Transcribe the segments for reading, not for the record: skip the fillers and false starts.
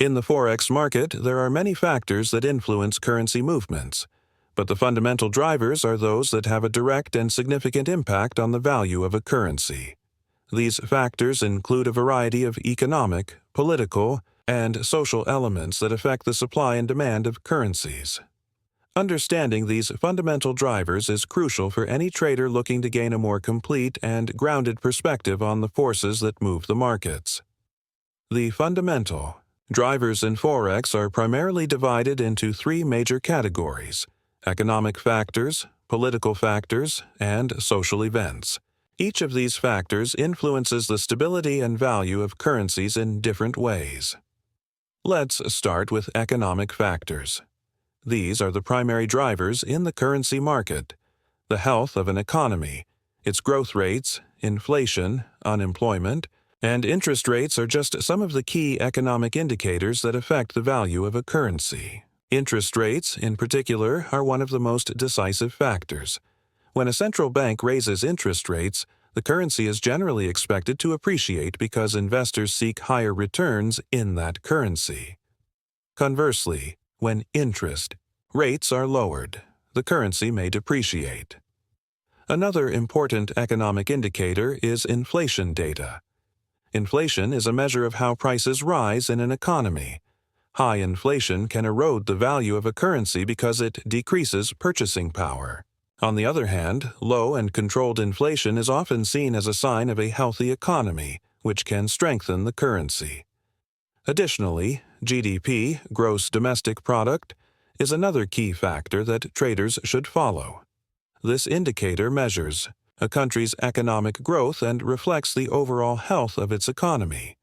In the Forex market, there are many factors that influence currency movements, but the fundamental drivers are those that have a direct and significant impact on the value of a currency. These factors include a variety of economic, political, and social elements that affect the supply and demand of currencies. Understanding these fundamental drivers is crucial for any trader looking to gain a more complete and grounded perspective on the forces that move the markets. The fundamental drivers in Forex are primarily divided into three major categories: economic factors, political factors, and social events. Each of these factors influences the stability and value of currencies in different ways. Let's start with economic factors. These are the primary drivers in the currency market: the health of an economy, its growth rates, inflation, unemployment, and interest rates are just some of the key economic indicators that affect the value of a currency. Interest rates, in particular, are one of the most decisive factors. When a central bank raises interest rates, the currency is generally expected to appreciate because investors seek higher returns in that currency. Conversely, when interest rates are lowered, the currency may depreciate. Another important economic indicator is inflation data. Inflation is a measure of how prices rise in an economy. High inflation can erode the value of a currency because it decreases purchasing power. On the other hand, low and controlled inflation is often seen as a sign of a healthy economy, which can strengthen the currency. Additionally, GDP, gross domestic product, is another key factor that traders should follow. This indicator measures a country's economic growth and reflects the overall health of its economy.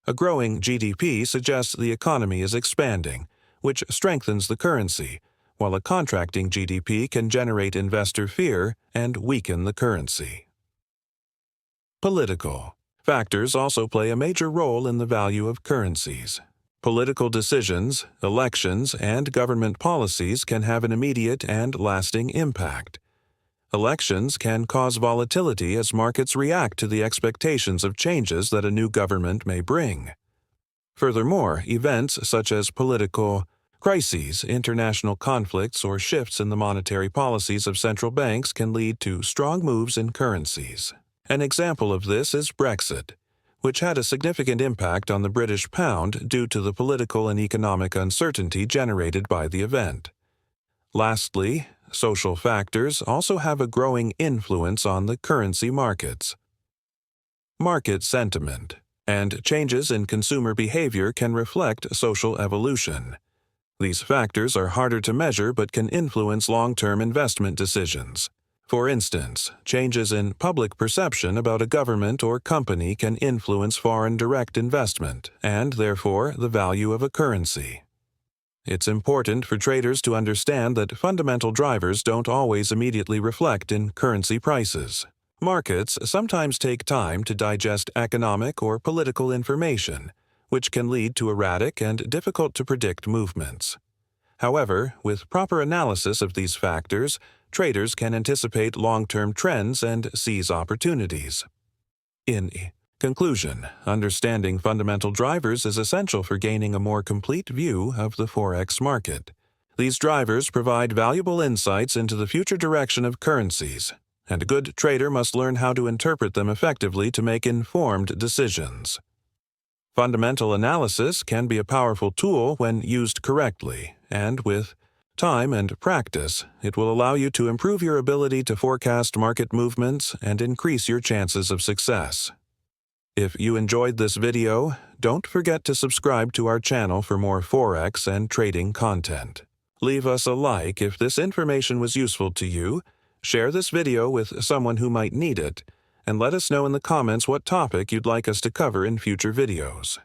A growing GDP suggests the economy is expanding, which strengthens the currency, while a contracting GDP can generate investor fear and weaken the currency. Political factors also play a major role in the value of currencies. Political decisions, elections, and government policies can have an immediate and lasting impact. Elections can cause volatility as markets react to the expectations of changes that a new government may bring. Furthermore, events such as political crises, international conflicts, or shifts in the monetary policies of central banks can lead to strong moves in currencies. An example of this is Brexit, which had a significant impact on the British pound due to the political and economic uncertainty generated by the event. Lastly, social factors also have a growing influence on the currency markets. Market sentiment and changes in consumer behavior can reflect social evolution. These factors are harder to measure but can influence long-term investment decisions. For instance, changes in public perception about a government or company can influence foreign direct investment and, therefore, the value of a currency. It's important for traders to understand that fundamental drivers don't always immediately reflect in currency prices. Markets sometimes take time to digest economic or political information, which can lead to erratic and difficult-to-predict movements. However, with proper analysis of these factors, traders can anticipate long-term trends and seize opportunities. In conclusion, understanding fundamental drivers is essential for gaining a more complete view of the Forex market. These drivers provide valuable insights into the future direction of currencies, and a good trader must learn how to interpret them effectively to make informed decisions. Fundamental analysis can be a powerful tool when used correctly, and with time and practice, it will allow you to improve your ability to forecast market movements and increase your chances of success. If you enjoyed this video, don't forget to subscribe to our channel for more Forex and trading content. Leave us a like if this information was useful to you, share this video with someone who might need it, and let us know in the comments what topic you'd like us to cover in future videos.